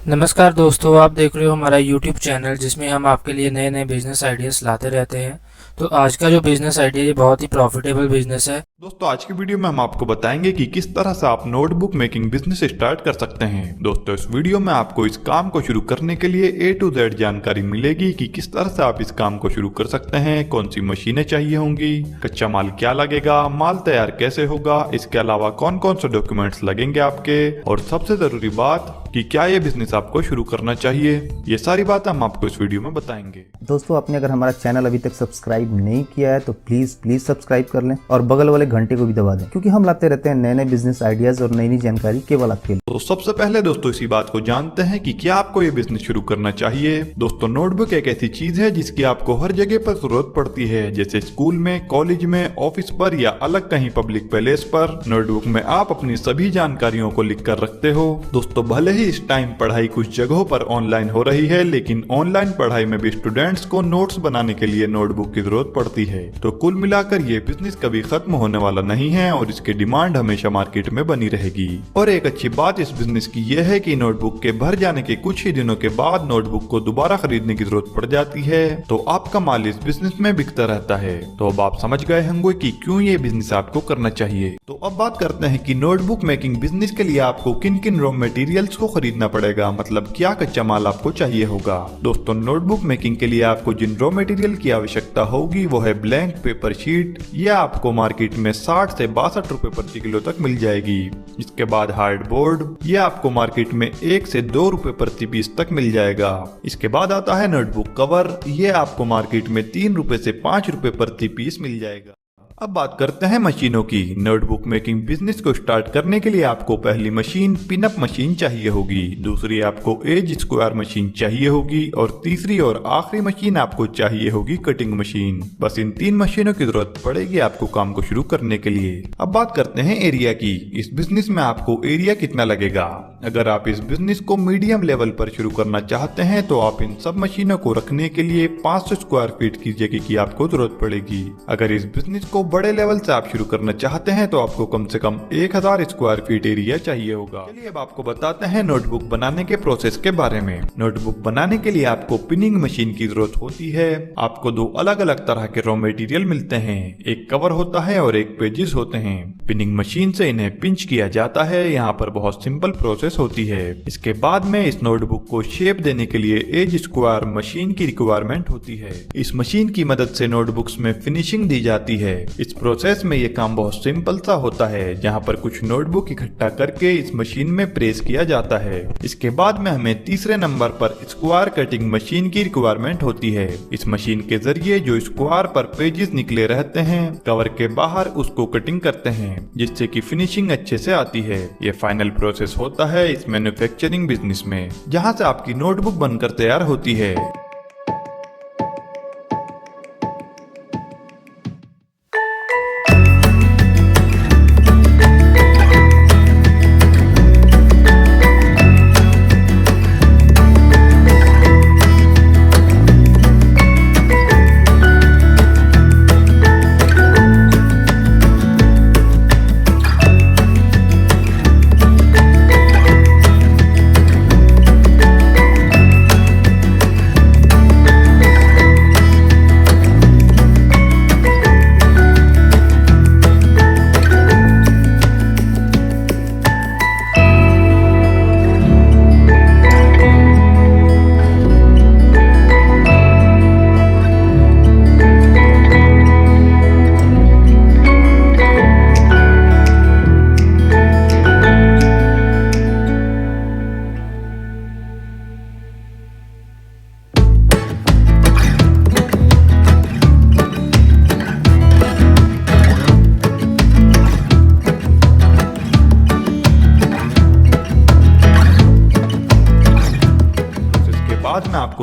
नमस्कार दोस्तों, आप देख रहे हो हमारा YouTube चैनल जिसमें हम आपके लिए नए नए बिजनेस आइडियाज़ लाते रहते हैं। तो आज का जो बिजनेस आइडिया ये बहुत ही प्रॉफिटेबल बिजनेस है। दोस्तों आज की वीडियो में हम आपको बताएंगे कि किस तरह से आप नोटबुक मेकिंग बिजनेस स्टार्ट कर सकते हैं। दोस्तों इस वीडियो में आपको इस काम को शुरू करने के लिए A to Z जानकारी मिलेगी कि किस तरह से आप इस काम को शुरू कर सकते हैं, कौन सी मशीनें चाहिए होंगी, कच्चा माल क्या लगेगा, माल तैयार कैसे होगा, इसके अलावा कौन कौन से डॉक्यूमेंट्स लगेंगे आपके, और सबसे जरूरी बात कि क्या ये बिजनेस आपको शुरू करना चाहिए। ये सारी बात हम आपको इस वीडियो में बताएंगे। दोस्तों आपने अगर हमारा चैनल अभी तक सब्सक्राइब नहीं किया है तो प्लीज सब्सक्राइब कर लें और बगल वाले घंटे को भी दबा दें, क्योंकि हम लाते रहते हैं नए नए बिजनेस आइडियाज और नई नई जानकारी केवल आपके लिए। तो सबसे पहले दोस्तों इसी बात को जानते हैं कि क्या आपको ये बिजनेस शुरू करना चाहिए। दोस्तों नोटबुक एक ऐसी चीज है जिसकी आपको हर जगह पर जरूरत पड़ती है, जैसे स्कूल में, कॉलेज में, ऑफिस पर या अलग कहीं पब्लिक प्लेस पर। नोटबुक में आप अपनी सभी जानकारियों को लिख कर रखते हो। दोस्तों भले ही इस टाइम पढ़ाई कुछ जगहों पर ऑनलाइन हो रही है, लेकिन ऑनलाइन पढ़ाई में भी स्टूडेंट्स को नोट्स बनाने के लिए नोटबुक की जरूरत पड़ती है। तो कुल मिलाकर ये बिजनेस कभी खत्म होने वाला नहीं है और इसकी डिमांड हमेशा मार्केट में बनी रहेगी। और एक अच्छी बात इस बिजनेस की यह है कि नोटबुक के भर जाने के कुछ ही दिनों के बाद नोटबुक को दोबारा खरीदने की जरूरत पड़ जाती है, तो आपका माल इस बिजनेस में बिकता रहता है। तो अब आप समझ गए होंगे कि क्यों ये बिजनेस आपको करना चाहिए। तो अब बात करते हैं कि नोटबुक मेकिंग बिजनेस के लिए आपको किन किन रॉ मटेरियल्स को खरीदना पड़ेगा, मतलब क्या कच्चा माल आपको चाहिए होगा। दोस्तों नोटबुक मेकिंग के लिए आपको जिन रॉ मटेरियल की आवश्यकता होगी वो है ब्लैंक पेपर शीट। यह आपको मार्केट में 60 से 62 रुपए प्रति किलो तक मिल जाएगी। इसके बाद हार्ड बोर्ड, यह आपको मार्केट में 1 से 2 रुपए प्रति पीस तक मिल जाएगा। इसके बाद आता है नोटबुक कवर, यह आपको मार्केट में 3 रुपए से 5 रुपए प्रति पीस मिल जाएगा। अब बात करते हैं मशीनों की। नोटबुक मेकिंग बिजनेस को स्टार्ट करने के लिए आपको पहली मशीन पिनअप मशीन चाहिए होगी, दूसरी आपको एज स्क्वायर मशीन चाहिए होगी और तीसरी और आखिरी मशीन आपको चाहिए होगी कटिंग मशीन। बस इन 3 मशीनों की जरूरत पड़ेगी आपको काम को शुरू करने के लिए। अब बात करते हैं एरिया की। इस बिजनेस में आपको एरिया कितना लगेगा। अगर आप इस बिजनेस को मीडियम लेवल पर शुरू करना चाहते हैं तो आप इन सब मशीनों को रखने के लिए 500 स्क्वायर फीट की जगह की आपको जरूरत पड़ेगी। अगर इस बिजनेस को बड़े लेवल से आप शुरू करना चाहते हैं तो आपको कम से कम 1000 स्क्वायर फीट एरिया चाहिए होगा। चलिए अब आपको बताते हैं नोटबुक बनाने के प्रोसेस के बारे में। नोटबुक बनाने के लिए आपको पिनिंग मशीन की जरूरत होती है। आपको 2 अलग अलग तरह के रॉ मटेरियल मिलते हैं, एक कवर होता है और एक पेजेस होते हैं। पिनिंग मशीन से इन्हें पिंच किया जाता है। यहाँ पर बहुत सिंपल प्रोसेस होती है। इसके बाद में इस नोटबुक को शेप देने के लिए एज स्क्वायर मशीन की रिक्वायरमेंट होती है। इस मशीन की मदद से नोटबुक्स में फिनिशिंग दी जाती है। इस प्रोसेस में ये काम बहुत सिंपल सा होता है, जहाँ पर कुछ नोटबुक इकट्ठा करके इस मशीन में प्रेस किया जाता है। इसके बाद में हमें तीसरे नंबर पर स्क्वायर कटिंग मशीन की रिक्वायरमेंट होती है। इस मशीन के जरिए जो स्क्वायर पर पेजेस निकले रहते हैं कवर के बाहर उसको कटिंग करते हैं, जिससे कि फिनिशिंग अच्छे से आती है। ये फाइनल प्रोसेस होता है इस मैन्युफैक्चरिंग बिजनेस में, जहाँ से आपकी नोटबुक बनकर तैयार होती है।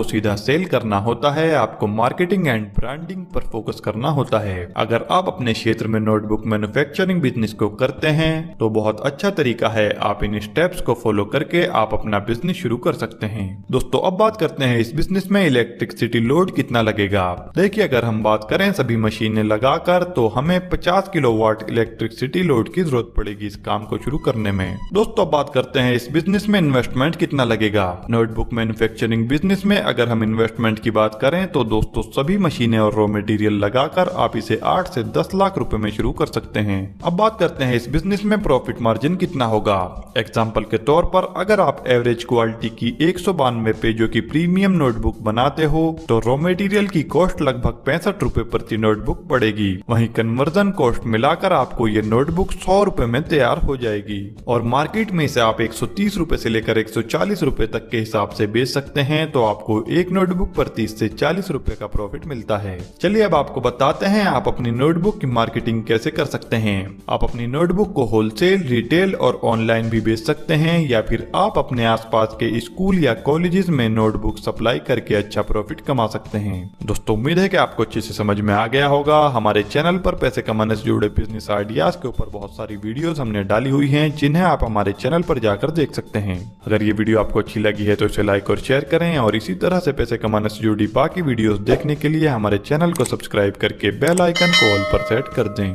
आपको सीधा सेल करना होता है, आपको मार्केटिंग एंड ब्रांडिंग पर फोकस करना होता है। अगर आप अपने क्षेत्र में नोटबुक मैन्युफैक्चरिंग बिजनेस को करते हैं तो बहुत अच्छा तरीका है, आप इन स्टेप्स को फॉलो करके आप अपना बिजनेस शुरू कर सकते हैं। दोस्तों अब बात करते हैं इस बिजनेस में इलेक्ट्रिसिटी लोड कितना लगेगा। देखिए अगर हम बात करें सभी मशीनें लगाकर तो हमें 50 किलोवाट इलेक्ट्रिसिटी लोड की जरूरत पड़ेगी इस काम को शुरू करने में। दोस्तों बात करते हैं इस बिजनेस में इन्वेस्टमेंट कितना लगेगा। नोटबुक मैन्युफैक्चरिंग बिजनेस में अगर हम इन्वेस्टमेंट की बात करें तो दोस्तों सभी मशीनें और रॉ मटेरियल लगाकर आप इसे 8 से 10 लाख रुपए में शुरू कर सकते हैं। अब बात करते हैं इस बिजनेस में प्रॉफिट मार्जिन कितना होगा। एग्जांपल के तौर पर अगर आप एवरेज क्वालिटी की 192 पेजों की प्रीमियम नोटबुक बनाते हो तो रॉ मटेरियल की कॉस्ट लगभग 65 रुपए प्रति नोटबुक पड़ेगी। वहीं कन्वर्जन कॉस्ट मिलाकर आपको ये नोटबुक 100 रुपए में तैयार हो जाएगी और मार्केट में इसे आप 130 रुपए से लेकर 140 रुपए तक के हिसाब से बेच सकते हैं। तो आपको एक नोटबुक पर 30 से 40 रुपए का प्रॉफिट मिलता है। चलिए अब आपको बताते हैं आप अपनी नोटबुक की मार्केटिंग कैसे कर सकते हैं। आप अपनी नोटबुक को होलसेल, रिटेल और ऑनलाइन भी बेच सकते हैं या फिर आप अपने आसपास के स्कूल या कॉलेजेस में नोटबुक सप्लाई करके अच्छा प्रॉफिट कमा सकते हैं। दोस्तों उम्मीद है कि आपको अच्छे से समझ में आ गया होगा। हमारे चैनल पर पैसे कमाने से जुड़े बिजनेस आइडियाज के ऊपर बहुत सारी वीडियोस हमने डाली हुई हैं जिन्हें आप हमारे चैनल पर जाकर देख सकते हैं। अगर ये वीडियो आपको अच्छी लगी है तो इसे लाइक और शेयर करें और इसी तरह से पैसे कमाने से जुड़ी बाकी वीडियोस देखने के लिए हमारे चैनल को सब्सक्राइब करके बेल आइकन को ऑल पर सेट कर दें।